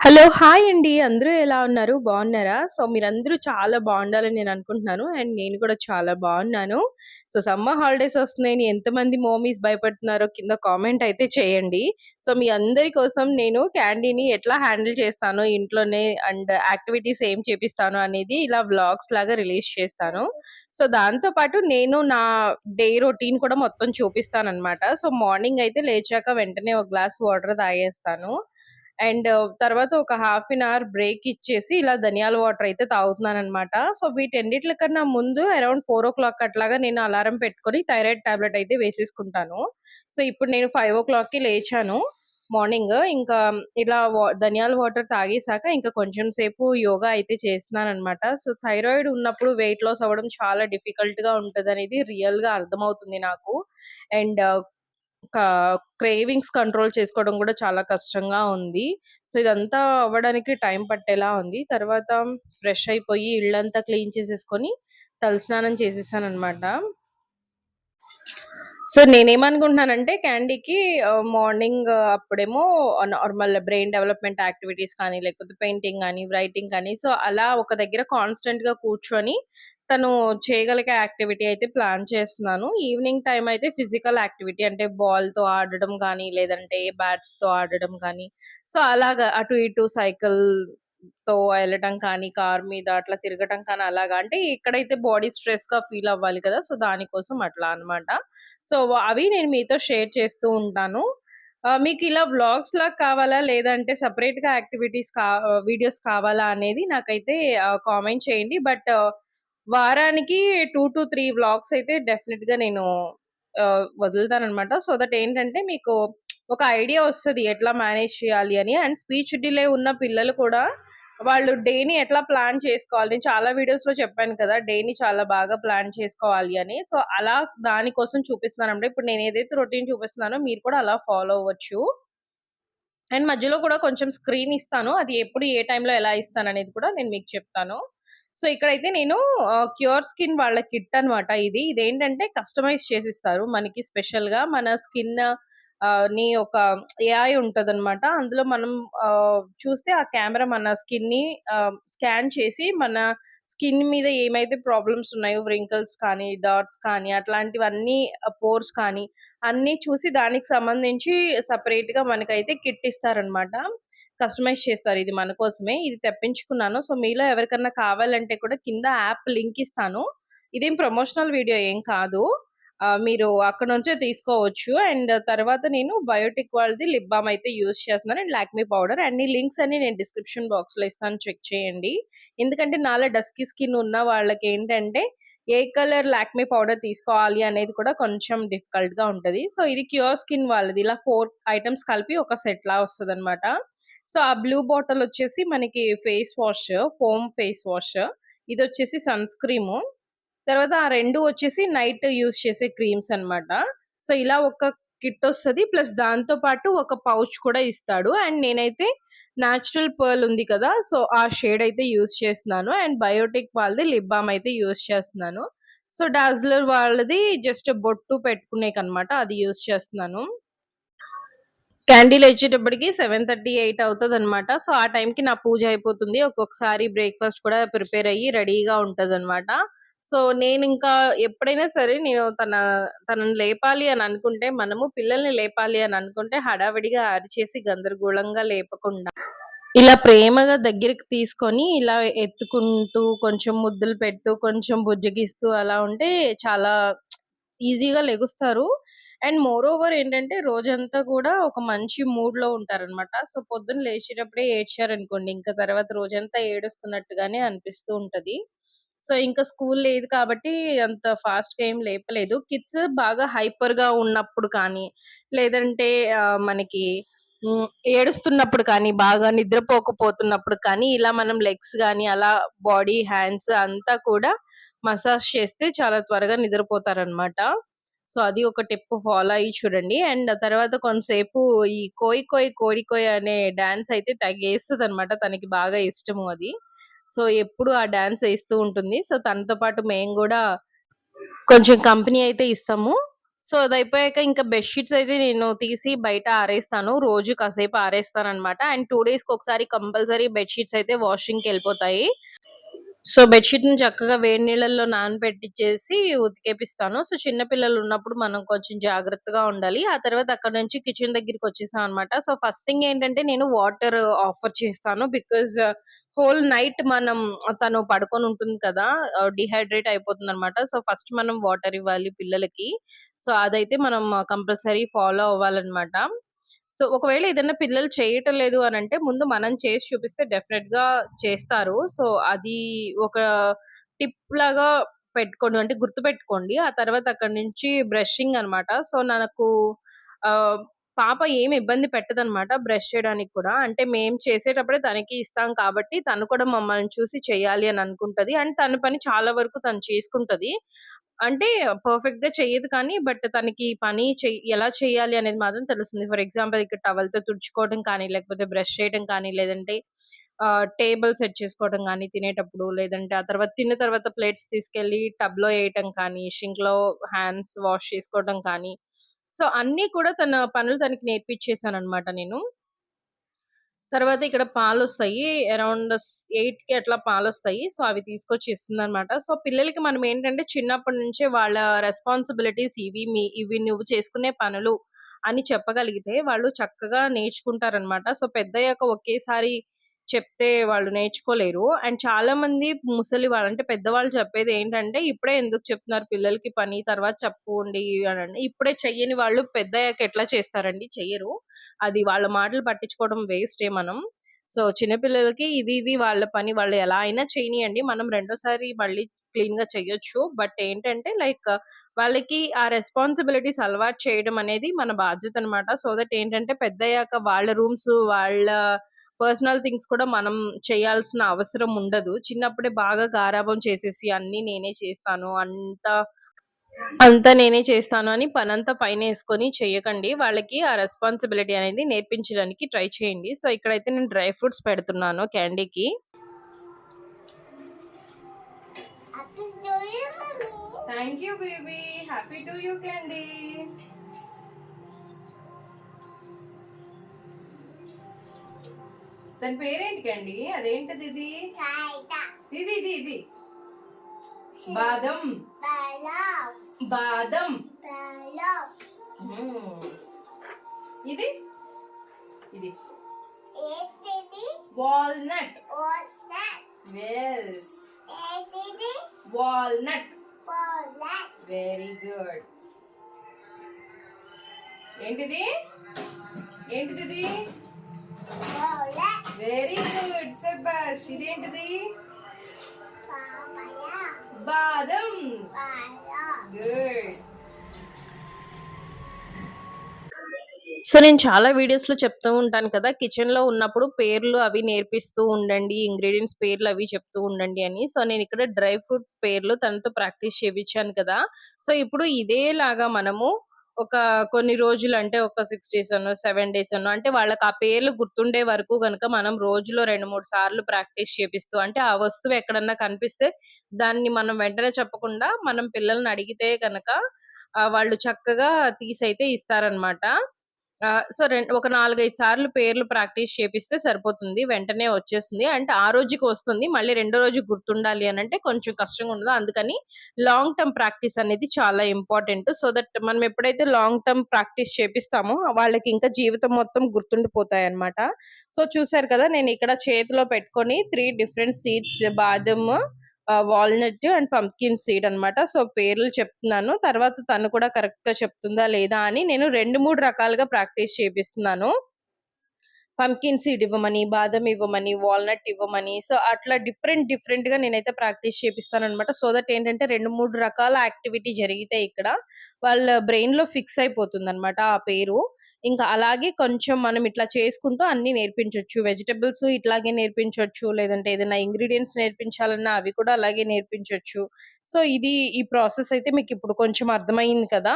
Hello! Hi అండి. అందరూ ఎలా ఉన్నారు? బావున్నారా? సో, మీరందరూ చాలా బావుండాలని నేను అనుకుంటున్నాను. అండ్ నేను కూడా చాలా బావున్నాను. సో, సమ్మర్ హాలిడేస్ వస్తున్నాయని ఎంతమంది మమ్మీస్ భయపడుతున్నారో కింద కామెంట్ అయితే చేయండి. సో, మీ అందరి కోసం నేను క్యాండీని ఎట్లా హ్యాండిల్ చేస్తానో ఇంట్లోనే అండ్ యాక్టివిటీస్ ఏం చేపిస్తాను అనేది ఇలా వ్లాగ్స్ లాగా రిలీజ్ చేస్తాను. సో, దాంతో పాటు నేను నా డే రొటీన్ కూడా మొత్తం చూపిస్తాననమాట. సో, మార్నింగ్ అయితే లేచాక వెంటనే ఒక గ్లాస్ వాటర్ తాగేస్తాను. అండ్ తర్వాత ఒక హాఫ్ ఎన్ అవర్ బ్రేక్ ఇచ్చేసి ఇలా ధనియాల వాటర్ అయితే తాగుతున్నాననమాట. సో, వీటన్నిట్లి కన్నా ముందు అరౌండ్ 4:00 అట్లాగా నేను అలారం పెట్టుకొని థైరాయిడ్ టాబ్లెట్ అయితే వేసేసుకుంటాను. సో, ఇప్పుడు నేను 5:00కి లేచాను మార్నింగ్. ఇంకా ఇలా ధనియాల వాటర్ తాగేసాక ఇంకా కొంచెం సేపు యోగా అయితే చేస్తున్నాననమాట. సో, థైరాయిడ్ ఉన్నప్పుడు వెయిట్ లాస్ అవ్వడం చాలా డిఫికల్ట్‌గా ఉంటదనేది రియల్‌గా అర్థమవుతుంది నాకు. అండ్ కా క్రేవింగ్స్ కంట్రోల్ చేసుకోవడం గూడా చాలా కష్టంగా ఉంది. సో, ఇదంతా అవ్వడానికి టైం పట్టేలా ఉంది. తర్వాత ఫ్రెష్ అయిపోయి ఇల్లంతా క్లీన్ చేసేసుకొని తలస్నానం చేసేసాననమాట. సో, నేనేమనుకుంటున్నానంటే క్యాండీకి మార్నింగ్ అప్పుడేమో నార్మల్ బ్రెయిన్ డెవలప్‌మెంట్ యాక్టివిటీస్ కానీ, లేకపోతే పెయింటింగ్ గానీ, రైటింగ్ కానీ, సో, అలా ఒక దగ్గర కాన్స్టెంట్‌గా కూర్చొని తను చేయగలిగే యాక్టివిటీ అయితే ప్లాన్ చేస్తున్నాను. ఈవినింగ్ టైమ్ అయితే ఫిజికల్ యాక్టివిటీ అంటే బాల్‌తో ఆడడం గానీ, లేదంటే బ్యాట్స్‌తో ఆడడం గానీ, సో, అలాగా అటు ఇటు సైకిల్‌తో ఎళ్ళటం కానీ, కార్ మీద అట్లా తిరగటం కానీ అలాగా. అంటే ఎక్కడైతే బాడీ స్ట్రెస్‌గా ఫీల్ అవ్వాలి కదా! సో, దానికోసం అట్లా అన్నమాట. సో, అవి నేను మీతో షేర్ చేస్తూ ఉంటాను. మీకిలా వ్లాగ్స్‌లాగా కావాలా? లేదంటే సెపరేట్‌గా యాక్టివిటీస్ వీడియోస్ కావాలా అనేది నాకైతే కామెంట్ చేయండి. బట్ వారానికి 2-3 వ్లాగ్స్ అయితే డెఫినిట్‌గా నేను వదులుతాననమాట. సో దట్ ఏంటంటే మీకు ఒక ఐడియా వస్తది ఎట్లా మేనేజ్ చేయాలి అని. అండ్ స్పీచ్ డిలే ఉన్న పిల్లలు కూడా వాళ్ళు డేని ఎట్లా ప్లాన్ చేసుకోవాలి. నేను చాలా వీడియోస్‌లో చెప్పాను కదా! డేని చాలా బాగా ప్లాన్ చేసుకోవాలి అని. సో, అలా దానికోసం చూపిస్తున్నానన్నమాట. ఇప్పుడు నేను ఏదైతే రొటీన్ చూపిస్తున్నానో మీరు కూడా అలా ఫాలో అవ్వచ్చు. అండ్ మధ్యలో కూడా కొంచెం స్క్రీన్ ఇస్తాను. అది ఎప్పుడు ఏ టైంలో ఎలా ఇస్తాననేది కూడా నేను మీకు చెప్తాను. సో, ఇక్కడైతే నేను క్యూర్ స్కిన్ వాళ్ళ కిట్ అనమాట ఇది. ఇదేంటంటే కస్టమైజ్ చేసిస్తారు. మనకి స్పెషల్‌గా మన స్కిన్ ని ఒక ఏఐ ఉంటదనమాట. అందులో మనం చూస్తే ఆ కెమెరా మన స్కిన్‌ని స్కాన్ చేసి మన స్కిన్ మీద ఏమైతే ప్రాబ్లమ్స్ ఉన్నాయో వ్రింకిల్స్ కానీ, డాట్స్ కానీ అట్లాంటివన్నీ పోర్స్ కానీ అన్నీ చూసి దానికి సంబంధించి సెపరేట్‌గా మనకైతే కిట్ ఇస్తారనమాట. కస్టమైజ్ చేస్తారు. ఇది మన కోసమే. ఇది తెప్పించుకున్నాను. సో, మీలో ఎవరికన్నా కావాలంటే కూడా కింద యాప్ లింక్ ఇస్తాను. ఇదేం ప్రమోషనల్ వీడియో ఏం కాదు. మీరు అక్కడి నుంచే తీసుకోవచ్చు. అండ్ తర్వాత నేను బయోటిక్ వాళ్ళది లిప్ బామ్ అయితే యూజ్ చేస్తున్నాను. And Lakme powder. అన్ని లింక్స్ అన్ని నేను డిస్క్రిప్షన్ బాక్స్‌లో ఇస్తాను చెక్ చేయండి. ఎందుకంటే నాలా డస్కీ స్కిన్ ఉన్న వాళ్ళకేంటంటే ఏ కలర్ లాక్మీ పౌడర్ తీసుకోవాలి అనేది కూడా కొంచెం డిఫికల్ట్‌గా ఉంటది. సో, ఇది క్యూర్ స్కిన్ వాళ్ళది. ఇలా 4 ఐటెమ్స్ కలిపి ఒక సెట్‌లా వస్తదనమాట. సో, ఆ బ్లూ బాటిల్ వచ్చేసి మనకి face wash, foam face wash. ఇదొచ్చేసి సన్ స్క్రీము. తర్వాత ఆ 2 వచ్చేసి నైట్ యూజ్ చేసే క్రీమ్స్ అన్నమాట. సో, ఇలా ఒక కిట్ ఒస్తది. ప్లస్ దాంతో పాటు ఒక పౌచ్ కూడా ఇస్తాడు. అండ్ నేనైతే నేచురల్ పర్ల్ ఉంది కదా! సో, ఆ షేడ్ అయితే యూజ్ చేస్తున్నాను. అండ్ బయోటిక్ వాళ్ళది లిప్ బామ్ అయితే యూజ్ చేస్తున్నాను. సో, డాజ్లర్ వాళ్ళది జస్ట్ బొట్టు పెట్టుకునేకన్నమాట. అది యూజ్ చేస్తున్నాను. క్యాండిలొచ్చేటప్పటికి 7:30, 8 అవుతదనమాట. సో, ఆ టైంకి నా పూజ అయిపోతుంది. ఒక్కొక్కసారి బ్రేక్‌ఫాస్ట్ కూడా ప్రిపేర్ అయ్యి రెడీగా ఉంటదనమాట. సో, నేనింకా ఎప్పుడైనా సరే నేను తనని లేపాలి అని అనుకుంటే, మనము పిల్లల్ని లేపాలి అని అనుకుంటే హడావిడిగా అరిచేసి గందరగోళంగా లేపకుండా, ఇలా ప్రేమగా దగ్గరికి తీసుకొని, ఇలా ఎత్తుకుంటూ, కొంచెం ముద్దులు పెడుతూ, కొంచెం బుజ్జగిస్తూ అలా ఉంటే చాలా ఈజీగా లెగుస్తారు. అండ్ మోర్ ఓవర్ ఏంటంటే రోజంతా కూడా ఒక మంచి మూడ్‌లో ఉంటారనమాట. సో, పొద్దున్న లేచేటప్పుడే ఏడ్చారనుకోండి, ఇంక తర్వాత రోజంతా ఏడుస్తున్నట్టుగానే అనిపిస్తూ ఉంటది. సో, ఇంక స్కూల్ లేదు కాబట్టి అంత ఫాస్ట్‌గా ఏం లేపలేదు. కిడ్స్ బాగా హైపర్‌గా ఉన్నప్పుడు కానీ, లేదంటే మనకి హ్మ్. ఏడుస్తున్నప్పుడు కానీ, బాగా నిద్రపోకపోతున్నప్పుడు కానీ, ఇలా మనం లెగ్స్ గాని, అలా బాడీ, హ్యాండ్స్ అంతా కూడా మసాజ్ చేస్తే చాలా త్వరగా నిద్రపోతారనమాట. సో, అది ఒక టిప్ ఫాలో అయ్యి చూడండి. అండ్ ఆ తర్వాత కొంతసేపు ఈ కోయ్ కోయ్ కోడి కోయ్ అనే డాన్స్ అయితే తెగేస్తదనమాట. తనకి బాగా ఇష్టము అది. సో, ఎప్పుడు ఆ డాన్స్ ఏస్తూ ఉంటుంది. సో, తనతో పాటు మేము గూడా కొంచెం కంపెనీ అయితే ఇస్తాము. సో, అదయిపోయాక ఇంకా బెడ్ షీట్స్ అయితే నేను తీసి బయట ఆరేస్తాను. రోజు కాసేపు ఆరేస్తాననమాట. అండ్ 2 డేస్‌కొకసారి కంపల్సరీ బెడ్ షీట్స్ అయితే వాషింగ్‌కెళ్ళిపోతాయి. సో, బెడ్ షీట్‌ని చక్కగా వేడి నీళ్ళల్లో నానబెట్టిచ్చేసి ఉతికేపిస్తాను. సో, చిన్న పిల్లలున్నప్పుడు మనం కొంచెం జాగ్రత్తగా ఉండాలి. ఆ తర్వాత అక్కడి నుంచి కిచెన్ దగ్గరికొచ్చేసామనమాట. సో, ఫస్ట్ థింగ్ ఏంటంటే నేను వాటర్ ఆఫర్ చేస్తాను. బికాజ్ హోల్ నైట్ మనం తను పడుకొనుంటుంది కదా! డీహైడ్రేట్ అయిపోతుందనమాట. సో, ఫస్ట్ మనం వాటర్ ఇవ్వాలి పిల్లలకి. సో, అదైతే మనం కంపల్సరీ ఫాలో అవ్వాలనమాట. సో, ఒకవేళ ఏదన్నా పిల్లలు చేయటం లేదు అనంటే, ముందు మనం చేసి చూపిస్తే డెఫినెట్‌గా చేస్తారు. సో, అది ఒక టిప్ లాగా పెట్టుకోండి. అంటే గుర్తుపెట్టుకోండి. ఆ తర్వాత అక్కడి నుంచి బ్రషింగ్ అనమాట. సో, నాకు ఆహ్, పాప ఏమి ఇబ్బంది పెట్టదనమాట బ్రష్ చేయడానికి కూడా. అంటే మేము చేసేటప్పుడే తనకి ఇస్తాం కాబట్టి, తను కూడా మమ్మల్ని చూసి చేయాలి అని అనుకుంటది. అండ్ తన పని చాలా వరకు తను చేసుకుంటది. అంటే పర్ఫెక్ట్‌గా చెయ్యదు కానీ, బట్ తనకి పని ఎలా చేయాలి అనేది మాత్రం తెలుస్తుంది. ఫర్ ఎగ్జాంపుల్ ఇక్కడ టవల్‌తో తుడుచుకోవడం కానీ, లేకపోతే బ్రష్ చేయడం కానీ, లేదంటే టేబుల్ సెట్ చేసుకోవడం గానీ తినేటప్పుడు, లేదంటే ఆ తర్వాత తిన్న తర్వాత ప్లేట్స్ తీసుకెళ్ళి టబ్‌లో ఏయటం కానీ, షింక్‌లో హ్యాండ్స్ వాష్ చేసుకోవడం కానీ, సో, అన్నీ కూడా తన పనులు తనకి నేర్పిచ్చేసాననమాట నేను. తర్వాత ఇక్కడ పాలొస్తాయి. అరౌండ్ 8కి అట్లా పాలొస్తాయి. సో, అవి తీసుకొచ్చి ఇస్తుందనమాట. సో, పిల్లలకి మనమేంటంటే చిన్నప్పటి నుంచే వాళ్ళ రెస్పాన్సిబిలిటీస్ ఇవి నువ్వు చేసుకునే పనులు అని చెప్పగలిగితే వాళ్ళు చక్కగా నేర్చుకుంటారనమాట. సో, పెద్దయ్యాక ఒకేసారి చెప్తే వాళ్ళు నేర్చుకోలేరు. అండ్ చాలామంది ముసలి వాళ్ళు అంటే పెద్దవాళ్ళు చెప్పేదేంటంటే, "ఇప్పుడే ఎందుకు చెప్తున్నారు పిల్లలకి పని తర్వాత చెప్పుకోండి" అనండి. ఇప్పుడే చెయ్యని వాళ్ళు పెద్దయ్యాక ఎట్లా చేస్తారండి? చెయ్యరు. అది వాళ్ళ మాటలు పట్టించుకోవడం వేస్టే మనం. సో, చిన్న పిల్లలకి ఇది వాళ్ళ పని. వాళ్ళు ఎలా అయినా చేయనియండి. మనం రెండోసారి మళ్ళీ క్లీన్‌గా చెయ్యొచ్చు. బట్ ఏంటంటే లైక్ వాళ్ళకి ఆ రెస్పాన్సిబిలిటీస్ అలవాటు చేయడం అనేది మన బాధ్యతనమాట. సో దట్ ఏంటంటే పెద్దయ్యాక వాళ్ళ రూమ్స్, వాళ్ళ పర్సనల్ థింగ్స్ కూడా మనం చేయాల్సిన అవసరం ఉండదు. చిన్నప్పుడే బాగా గారాబం చేసేసి అన్నీ నేనే చేస్తాను. అంతా నేనే చేస్తాను అని పనంతా పైనేసుకొని చెయ్యకండి. వాళ్ళకి ఆ రెస్పాన్సిబిలిటీ అనేది నేర్పించడానికి ట్రై చేయండి. సో, ఇక్కడైతే నేను డ్రై ఫ్రూట్స్ పెడుతున్నాను క్యాండీకి. Thank you baby. Happy to you Candy. దాని పేరేంటి క్యాండీ? అదేంటిదిది? ఇది ఇది ఇది బాదం. బాదం. ఇది ఇది walnut. yes walnut. Very good. ఏంటిది ఏంటిది? వెరీ గుడ్ శభాష్. ఇదేంటిది? బాదం. గుడ్. సో, నేను చాలా వీడియోస్‌లో చెప్తూ ఉంటాను కదా! కిచెన్‌లో ఉన్నప్పుడు పేర్లు అవి నేర్పిస్తూ ఉండండి. ఇంగ్రీడియెంట్స్ పేర్లు అవి చెప్తూ ఉండండి అని. సో, నేనిక్కడ డ్రై ఫ్రూట్ పేర్లు తనతో ప్రాక్టీస్ చేపిచ్చాను కదా! సో, ఇప్పుడు ఇదేలాగా మనము ఒక కొన్ని రోజులు అంటే ఒక 6 డేస్ అనో, 7 డేస్ అనో అంటే వాళ్ళకి ఆ పేర్లు గుర్తుండే వరకు గనక మనం రోజులో 2, 3 సార్లు ప్రాక్టీస్ చేపిస్తూ అంటే ఆ వస్తువు ఎక్కడన్నా కనిపిస్తే దాన్ని మనం వెంటనే చెప్పకుండా మనం పిల్లల్ని అడిగితే గనక వాళ్ళు చక్కగా తీసైతే ఇస్తారనమాట. సో, ఒక 4, 5 సార్లు పేర్లు ప్రాక్టీస్ చేపిస్తే సరిపోతుంది. వెంటనే వచ్చేస్తుంది. అంటే ఆ రోజుకి వస్తుంది. మళ్ళీ రెండో రోజు గుర్తుండాలి అనంటే కొంచెం కష్టంగా ఉండదు. అందుకని లాంగ్ టర్మ్ ప్రాక్టీస్ అనేది చాలా ఇంపార్టెంట్. సో దట్ మనం ఎప్పుడైతే లాంగ్ టర్మ్ ప్రాక్టీస్ చేపిస్తామో వాళ్ళకి ఇంకా జీవితం మొత్తం గుర్తుండిపోతాయన్నమాట. సో, చూసారు కదా! నేనిక్కడ చేతిలో పెట్టుకొని 3 డిఫరెంట్ సీడ్స్ బాదం, వాల్‌నట్ అండ్ పంప్కిన్ సీడ్ అన్నమాట. సో, పేర్లు చెప్తున్నాను. తర్వాత తను కూడా కరెక్ట్‌గా చెప్తుందా లేదా అని నేను 2, 3 రకాలుగా ప్రాక్టీస్ చేపిస్తున్నాను. పంప్కిన్ సీడ్ ఇవ్వమని, బాదం ఇవ్వమని, వాల్‌నట్ ఇవ్వమని. సో, అట్లా డిఫరెంట్‌గా నేనైతే ప్రాక్టీస్ చేపిస్తానన్నమాట. సో దట్ ఏంటంటే 2, 3 రకాల యాక్టివిటీ జరిగితే ఇక్కడ వాళ్ళ బ్రెయిన్‌లో ఫిక్స్ అయిపోతుందన్నమాట ఆ పేరు. ఇంకా అలాగే కొంచెం మనం ఇట్లా చేసుకుంటూ అన్నీ నేర్పించొచ్చు. వెజిటబుల్స్ ఇట్లాగే నేర్పించొచ్చు. లేదంటే ఏదైనా ఇంగ్రీడియెంట్స్ నేర్పించాలన్నా అవి కూడా అలాగే నేర్పించొచ్చు. సో, ఈ ప్రాసెస్ అయితే మీకిప్పుడు కొంచెం అర్థమయింది కదా!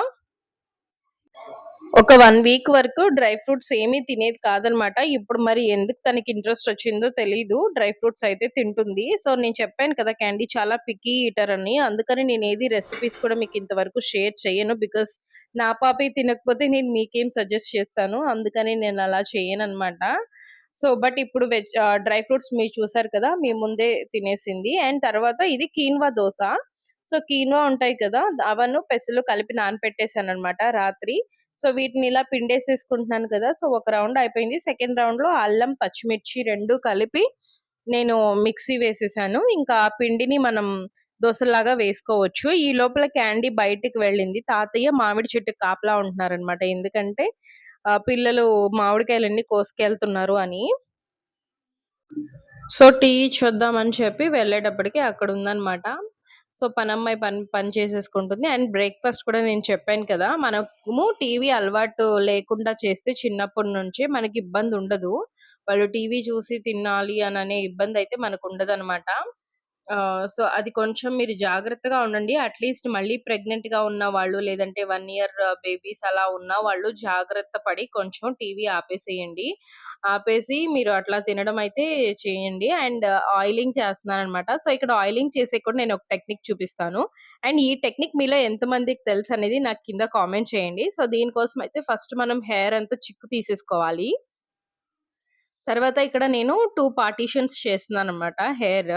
ఒక 1 వీక్ వరకు డ్రై ఫ్రూట్స్ ఏమీ తినేది కాదనమాట. ఇప్పుడు మరి ఎందుకు తనకి ఇంట్రెస్ట్ వచ్చిందో తెలీదు. డ్రై ఫ్రూట్స్ అయితే తింటుంది. సో, నేను చెప్పాను కదా! క్యాండీ చాలా పిక్కీ ఈటర్ అని. అందుకని నేనేది రెసిపీస్ కూడా మీకు ఇంతవరకు షేర్ చెయ్యను. బికాస్ నా పాపే తినకపోతే నేను మీకేం సజెస్ట్ చేస్తాను. అందుకని నేనలా చేయననమాట. సో, బట్ ఇప్పుడు డ్రై ఫ్రూట్స్ మీరు చూసారు కదా! మీ ముందే తినేసింది. అండ్ తర్వాత ఇది కీన్వా దోస. సో, కీన్వా ఉంటాయి కదా! అవను పెసలు కలిపి నానపెట్టేసాననమాట రాత్రి. సో, వీటిని ఇలా పిండేసేసుకుంటున్నాను కదా! సో, ఒక రౌండ్ అయిపోయింది. సెకండ్ రౌండ్‌లో అల్లం, పచ్చిమిర్చి 2 కలిపి నేను మిక్సీ వేసేసాను. ఇంకా ఆ పిండిని మనం దోసల్లాగా వేసుకోవచ్చు. ఈ లోపల క్యాండీ బయటికి వెళ్ళింది. తాతయ్య మామిడి చెట్టుకి కాపలా ఉంటున్నారనమాట. ఎందుకంటే పిల్లలు మామిడికాయలన్నీ కోసుకెళ్తున్నారు అని. సో, టీ ఇచ్చొద్దామని చెప్పి వెళ్ళేటప్పటికి అక్కడుందనమాట. సో, పనమ్మాయి పని చేసేసుకుంటుంది. అండ్ బ్రేక్‌ఫాస్ట్ కూడా నేను చెప్పాను కదా! మనము టీవీ అలవాటు లేకుండా చేస్తే చిన్నప్పటి నుంచే మనకి ఇబ్బందుండదు. వాళ్ళు టీవీ చూసి తినాలి అననే ఇబ్బందయితే మనకుండదనమాట. సో, అది కొంచెం మీరు జాగ్రత్తగా ఉండండి. అట్‌లీస్ట్ మళ్ళీ ప్రెగ్నెంట్‌గా ఉన్న వాళ్ళు, లేదంటే 1 ఇయర్ బేబీస్ అలా ఉన్న వాళ్ళు జాగ్రత్త పడి కొంచెం టీవీ ఆపేసేయండి. ఆపేసి మీరు అట్లా తినడం అయితే చేయండి. అండ్ ఆయిలింగ్ చేస్తున్నాననమాట. సో, ఇక్కడ ఆయిలింగ్ చేసేకి కూడా నేను ఒక టెక్నిక్ చూపిస్తాను. అండ్ ఈ టెక్నిక్ మీలో ఎంతమందికి తెలుసనేది నాకు కింద కామెంట్ చేయండి. సో, దీనికోసం అయితే ఫస్ట్ మనం హెయిర్ అంతా చిక్కు తీసేసుకోవాలి. తర్వాత ఇక్కడ నేను 2 పార్టిషన్స్ చేస్తున్నాననమాట హెయిర్.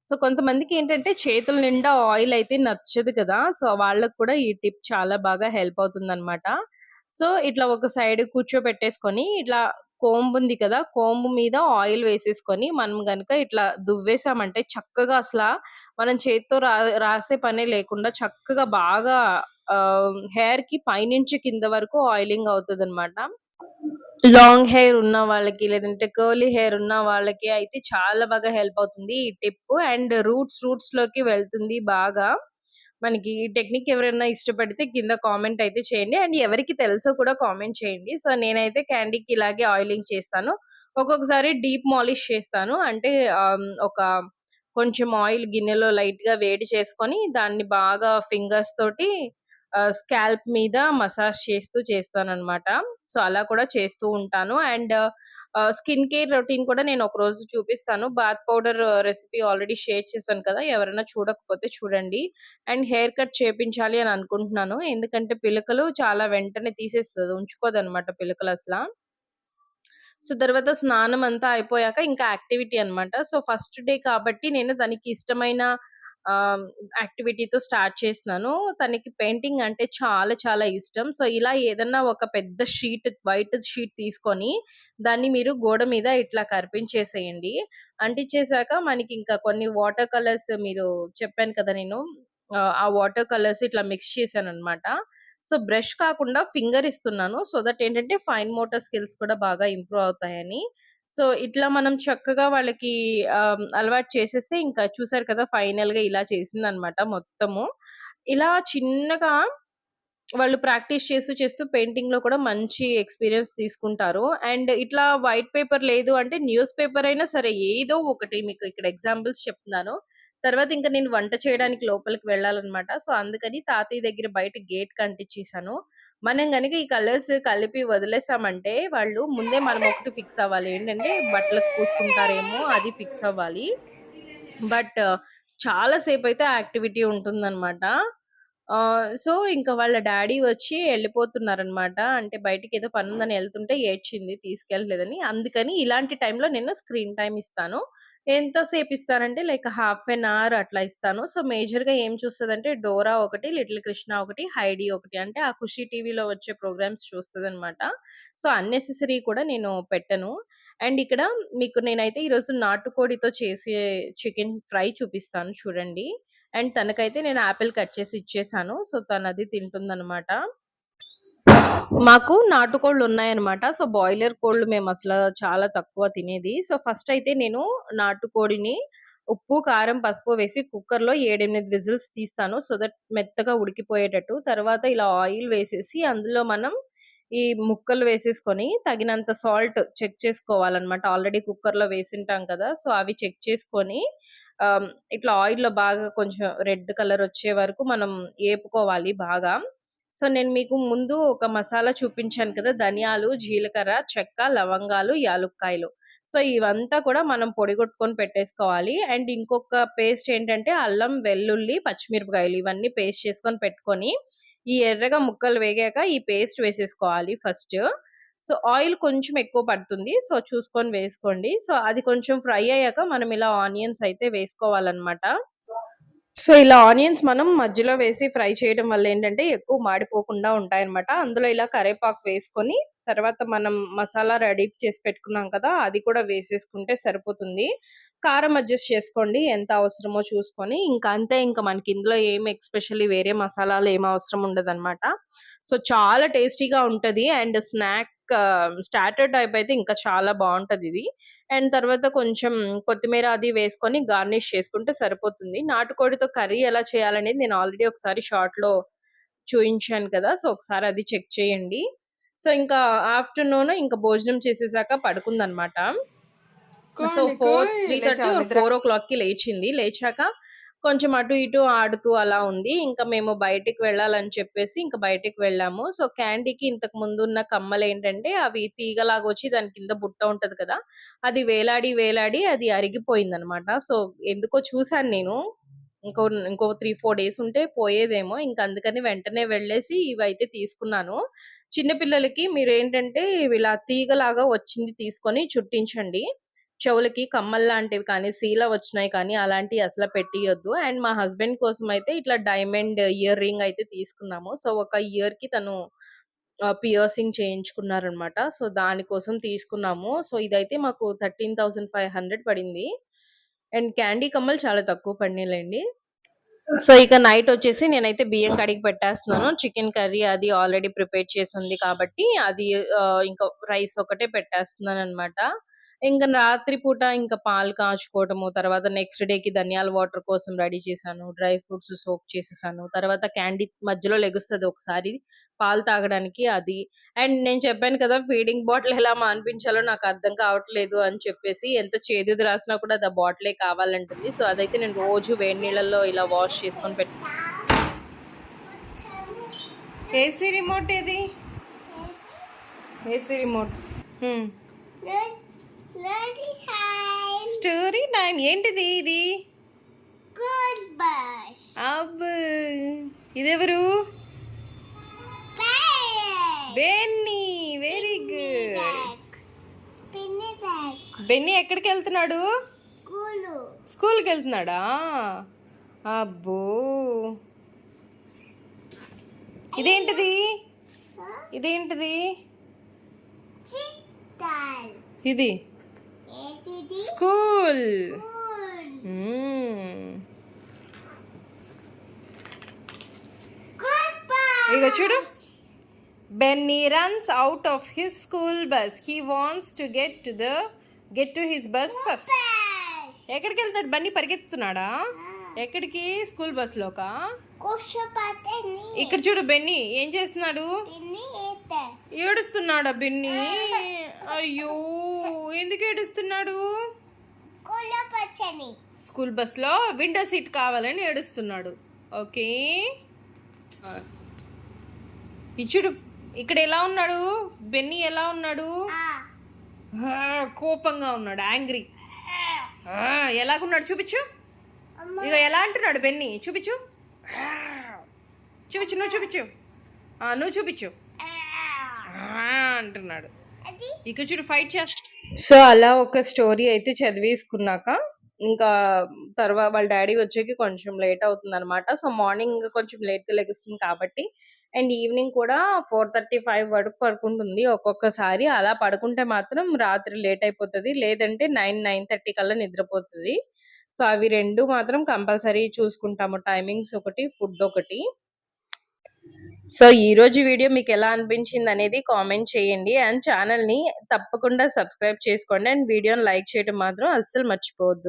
సో, కొంతమందికేంటంటే చేతుల నిండా ఆయిల్ అయితే నచ్చదు కదా! సో, వాళ్ళకి కూడా ఈ టిప్ చాలా బాగా హెల్ప్ అవుతుందనమాట. సో, ఇట్లా ఒక సైడ్ కూర్చోబెట్టేసుకొని, ఇట్లా కోంబ్ ఉంది కదా! కోంబ్ మీద ఆయిల్ వేసేసుకొని, మనం గనుక ఇట్లా దువ్వేసామంటే చక్కగా మనం చేత్తో రాసే పనే లేకుండా చక్కగా బాగా హెయిర్‌కి పైనుంచి కింద వరకు ఆయిలింగ్ అవుతదనమాట. లాంగ్ హెయిర్ ఉన్న వాళ్ళకి, లేదంటే కర్లీ హెయిర్ ఉన్న వాళ్ళకి అయితే చాలా బాగా హెల్ప్ అవుతుంది ఈ టిప్. అండ్ రూట్స్‌లోకి వెళ్తుంది బాగా. మనకి ఈ టెక్నిక్ ఎవరైనా ఇష్టపడితే కింద కామెంట్ అయితే చేయండి. అండ్ ఎవరికి తెలుసో కూడా కామెంట్ చేయండి. సో, నేనైతే క్యాండీకి ఇలాగే ఆయిలింగ్ చేస్తాను. ఒక్కొక్కసారి డీప్ మాలిష్ చేస్తాను. అంటే ఒక కొంచెం ఆయిల్ గిన్నెలో లైట్‌గా వేడి చేసుకొని, దాన్ని బాగా ఫింగర్స్ తోటి స్కాల్ప్ మీద మసాజ్ చేస్తాననమాట. సో, అలా కూడా చేస్తూ ఉంటాను. అండ్ స్కిన్ కేర్ రొటీన్ కూడా నేను ఒకరోజు చూపిస్తాను. Bath powder recipe already share చేశాను కదా! ఎవరైనా చూడకపోతే చూడండి. అండ్ హెయిర్ కట్ చేపించాలి అని అనుకుంటున్నాను. ఎందుకంటే పిలకలు చాలా వెంటనే తీసేస్తది. ఉంచుకోదనమాట పిలకలసల. సో, తర్వాత స్నానం అంతా అయిపోయాక ఇంకా యాక్టివిటీ అన్నమాట. సో, ఫస్ట్ డే కాబట్టి నేను తనకి ఇష్టమైన ఆహ్, యాక్టివిటీతో స్టార్ట్ చేస్తున్నాను. తనకి పెయింటింగ్ అంటే చాలా చాలా ఇష్టం. సో, ఇలా ఏదన్నా ఒక పెద్ద వైట్ షీట్ తీసుకొని దాన్ని మీరు గోడ మీద ఇట్లా కరిపించేసేయండి. అంటించేసాక మనకింకా కొన్ని వాటర్ కలర్స్ మీరు చెప్పాను కదా నేను. ఆ వాటర్ కలర్స్ ఇట్లా మిక్స్ చేశానన్నమాట. సో, బ్రష్ కాకుండా ఫింగర్ ఇస్తున్నాను. సో దట్ ఏంటంటే ఫైన్ మోటార్ స్కిల్స్ కూడా బాగా ఇంప్రూవ్ అవుతాయని. సో, ఇట్లా మనం చక్కగా వాళ్ళకి అలవాటు చేసేస్తే ఇంకా చూసారు కదా! ఫైనల్‌గా ఇలా చేసిందనమాట మొత్తము. ఇలా చిన్నగా వాళ్ళు ప్రాక్టీస్ చేస్తూ పెయింటింగ్‌లో కూడా మంచి ఎక్స్‌పీరియన్స్ తీసుకుంటారు. అండ్ ఇట్లా వైట్ పేపర్ లేదు అంటే న్యూస్ పేపర్ అయినా సరే ఏదో ఒకటి మీకు ఇక్కడ ఎగ్జాంపుల్స్ చెప్తున్నాను. తర్వాత ఇంక నేను వంట చేయడానికి లోపలికి వెళ్ళాలనమాట. సో, అందుకని తాతయ్య దగ్గర బయట గేట్‌కి అంటించేసాను. మనం గనక ఈ కలర్స్ కలిపి వదిలేసామంటే వాళ్ళు ముందే మనం ఒకటి ఫిక్స్ అవ్వాలి. ఏంటంటే బట్టలకు పూసుకుంటారేమో అది ఫిక్స్ అవ్వాలి. బట్ చాలా సేపయితే ఆ యాక్టివిటీ ఉంటుందనమాట. సో, ఇంక వాళ్ళ డ్యాడీ వచ్చి ఎళ్ళిపోతున్నారనమాట. అంటే బయటికేదో పనుందని ఎళ్తుంటే ఏడ్చింది తీసుకెళ్ళలేదని. అందుకని ఇలాంటి టైంలో నేను స్క్రీన్ టైమ్ ఇస్తాను. ఎంతసేపు ఇస్తానంటే లైక్ హాఫ్ ఎన్ అవర్ అట్లా ఇస్తాను. సో, మేజర్‌గా ఏం చూస్తదంటే 'డోరా' ఒకటి, 'లిటిల్ కృష్ణ' ఒకటి, 'హైడీ' ఒకటి. అంటే ఆ 'ఖుషి టీవీలో' వచ్చే ప్రోగ్రామ్స్ చూస్తదనమాట. సో, అన్నెసెసరీ కూడా నేను పెట్టను. అండ్ ఇక్కడ మీకు నేనైతే ఈరోజు నాటుకోడితో చేసే చికెన్ ఫ్రై చూపిస్తాను చూడండి. అండ్ తనకైతే నేను యాపిల్ కట్ చేసి ఇచ్చేసాను. సో, తనది తింటుందనమాట. మాకు నాటుకోళ్ళున్నాయనమాట. సో, బాయిలర్ కోళ్ళు మేమసల చాలా తక్కువ తినేది. సో, ఫస్టయితే నేను నాటుకోడిని ఉప్పు, కారం, పసుపు వేసి కుక్కర్‌లో 7, 8 విజిల్స్ తీస్తాను. సో దట్ మెత్తగా ఉడికిపోయేటట్టు. తర్వాత ఇలా ఆయిల్ వేసేసి అందులో మనం ఈ ముక్కలు వేసేసుకొని తగినంత సాల్ట్ చెక్ చేసుకోవాలనమాట. ఆల్రెడీ కుక్కర్‌లో వేసింటాం కదా! సో, అవి చెక్ చేసుకొని ఆహ్, ఇట్లా ఆయిల్‌లో బాగా కొంచెం రెడ్ కలరొచ్చే వరకు మనం ఏపుకోవాలి బాగా. సో, నేను మీకు ముందు ఒక మసాలా చూపించాను కదా! ధనియాలు, జీలకర్ర, చెక్క, లవంగాలు, యాలుక్కాయలు. సో, ఇవంతా కూడా మనం పొడిగొట్టుకొని పెట్టేసుకోవాలి. అండ్ ఇంకొక పేస్ట్ ఏంటంటే అల్లం, వెల్లుల్లి, పచ్చిమిరపకాయలు ఇవన్నీ పేస్ట్ చేసుకొని పెట్టుకొని, ఈ ఎర్రగా ముక్కలు వేగాక ఈ పేస్ట్ వేసేసుకోవాలి ఫస్ట్. సో ఆయిల్ కొంచెం ఎక్కువ పడుతుంది. సో చూసుకొని వేసుకోండి. సో అది కొంచెం ఫ్రై అయ్యాక మనం ఇలా ఆనియన్స్ అయితే వేసుకోవాలన్నమాట. సో ఇలా ఆనియన్స్ మనం మధ్యలో వేసి ఫ్రై చేయడం వల్ల ఏంటంటే ఎక్కువ మాడిపోకుండా ఉంటాయన్నమాట. అందులో ఇలా కరివేపాకు వేసుకొని తర్వాత మనం మసాలా రెడీ చేసి పెట్టుకున్నాం కదా, అది కూడా వేసేసుకుంటే సరిపోతుంది. కారం అడ్జస్ట్ చేసుకోండి ఎంత అవసరమో చూసుకొని. ఇంకా అంతే, ఇంకా మనకి ఇందులో ఏం ఎస్పెషల్లీ వేరే మసాలాలు ఏం అవసరం ఉండదన్నమాట. సో చాలా టేస్టీగా ఉంటది అండ్ స్టార్టర్ టైప్ అయితే ఇంకా చాలా బాగుంటది ఇది. అండ్ తర్వాత కొంచెం కొత్తిమీర అది వేసుకొని గార్నిష్ చేసుకుంటే సరిపోతుంది. నాటుకోడితో కర్రీ ఎలా చేయాలనేది నేను ఆల్రెడీ ఒకసారి షార్ట్‌లో చూయించాను కదా! సో ఒకసారి అది చెక్ చేయండి. సో ఇంకా ఆఫ్టర్‌నూన్ ఇంకా భోజనం చేసేసాక పడుకుందనమాట. సో కోడి 3:30 లేచావా ఆర్ నిద్ర? 4:00కి లేచింది. లేచాక కొంచెం అటు ఇటు ఆడుతూ అలా ఉంది. ఇంకా మేము బయటికి వెళ్ళాలని చెప్పేసి ఇంక బయటికి వెళ్ళాము. సో క్యాండీకి ఇంతకు ముందున్న కమ్మలేంటంటే అవి తీగలాగొచ్చి దాని కింద బుట్ట ఉంటది కదా, అది వేలాడి వేలాడి అది అరిగిపోయిందనమాట. సో ఎందుకో చూసాను నేను. ఇంకో 3, 4 డేస్ ఉంటే పోయేదేమో. ఇంక అందుకని వెంటనే వెళ్ళేసి ఇవైతే తీసుకున్నాను. చిన్న పిల్లలకి మీరేంటంటే ఇలా తీగలాగా వచ్చింది తీసుకొని చుట్టించండి. చెవులకి కమ్మల్లాంటివి కానీ, సీల వచ్చినాయి కానీ అలాంటియి అసల పెట్టియొద్దు. అండ్ మా హస్బెండ్ కోసమయితే ఇట్లా డైమండ్ ఇయర్ రింగ్ అయితే తీసుకున్నాము. సో ఒక ఇయర్‌కి తను పియర్సింగ్ చేయించుకున్నారనమాట. సో దానికోసం తీసుకున్నాము. సో ఇదైతే మాకు 13,500 పడింది. అండ్ క్యాండీ కమ్మలు చాలా తక్కువ పడినాయిలెండి. సో ఇక నైట్ వచ్చేసి నేనైతే బియ్యం కడిగి పెట్టేస్తున్నాను. చికెన్ కర్రీ అది ఆల్రెడీ ప్రిపేర్ చేసుంది కాబట్టి అది ఇంకా రైస్ ఒకటే పెట్టేస్తున్నాననమాట. ఇంక రాత్రి పూట ఇంకా పాలు కాచుకోవటము, తర్వాత నెక్స్ట్ డేకి ధనియాల వాటర్ కోసం రెడీ చేశాను. డ్రై ఫ్రూట్స్ సోక్ చేసేసాను. తర్వాత క్యాండీ మధ్యలో లెగుస్తది ఒకసారి పాలు తాగడానికి అది. అండ్ నేను చెప్పాను కదా, ఫీడింగ్ బాటిల్ ఎలా మాన్పించాలో నాకు అర్థం కావట్లేదు అని చెప్పేసి. ఎంత చేదుది రాసినా కూడా అది ఆ బాటిలే కావాలంటుంది. సో అదైతే నేను రోజు వేడి నీళ్ళల్లో ఇలా వాష్ చేసుకొని ఏసీ రిమోట్ ఏది? AC remote. Story time. ఏంటిది ఇది? అబ్బో, ఇదెవరు? బెన్నీ. Very good. బెన్నీ ఎక్కడికి వెళ్తున్నాడు? స్కూల్కి వెళ్తున్నాడా? అబ్బో, ఇదేంటిది? ఇదేంటిది? ఇది స్కూల్. ఇగో చూడు. Benny runs out of his school bus. He wants to get to his bus first. ఎక్కడికి వెళ్తాడు బన్నీ? పరిగెత్తుతున్నాడా? ఎక్కడికి? స్కూల్ బస్ లోకా? ఇక్కడ చూడు, బెన్నీ ఏం చేస్తున్నాడు? ఏడుస్తున్నాడా బెన్నీ? అయ్యో, ఎందుకు ఏడుస్తున్నాడు? స్కూల్ బస్ లో విండో సీట్ కావాలని ఏడుస్తున్నాడు. ఓకే, ఇచ్చుడు. ఇక్కడ ఎలా ఉన్నాడు బెన్నీ? ఎలా ఉన్నాడు? కోపంగా ఉన్నాడు, యాంగ్రీ. ఎలాగున్నాడు చూపించు. ఇక ఎలా అంటున్నాడు బెన్నీ? చూపించు, చూపించు, నువ్వు చూపించు, నువ్వు చూపించు అంటున్నాడు. ఇక చూడు, ఫైట్ చేస్తా. సో అలా ఒక స్టోరీ అయితే చదివేసుకున్నాక ఇంకా తర్వాత వాళ్ళ డాడీ వచ్చేకి కొంచెం లేట్ అవుతుంది అనమాట. సో మార్నింగ్ కొంచెం లేట్గా లెగుస్తుంది కాబట్టి, అండ్ ఈవినింగ్ కూడా 4:35 వరకు పడుకుంటుంది ఒక్కొక్కసారి. అలా పడుకుంటే మాత్రం రాత్రి లేట్ అయిపోతుంది, లేదంటే 9:30 కల్లా నిద్రపోతుంది. సో అవి రెండు మాత్రం కంపల్సరీ చూసుకుంటాము, టైమింగ్స్ ఒకటి, ఫుడ్ ఒకటి. సో ఈ రోజు వీడియో మీకు ఎలా అనిపించింది అనేది కామెంట్ చేయండి. అండ్ ఛానల్ని తప్పకుండా సబ్స్క్రైబ్ చేసుకోండి. అండ్ వీడియోని లైక్ చేయడం మాత్రం అస్సలు మర్చిపోవద్దు.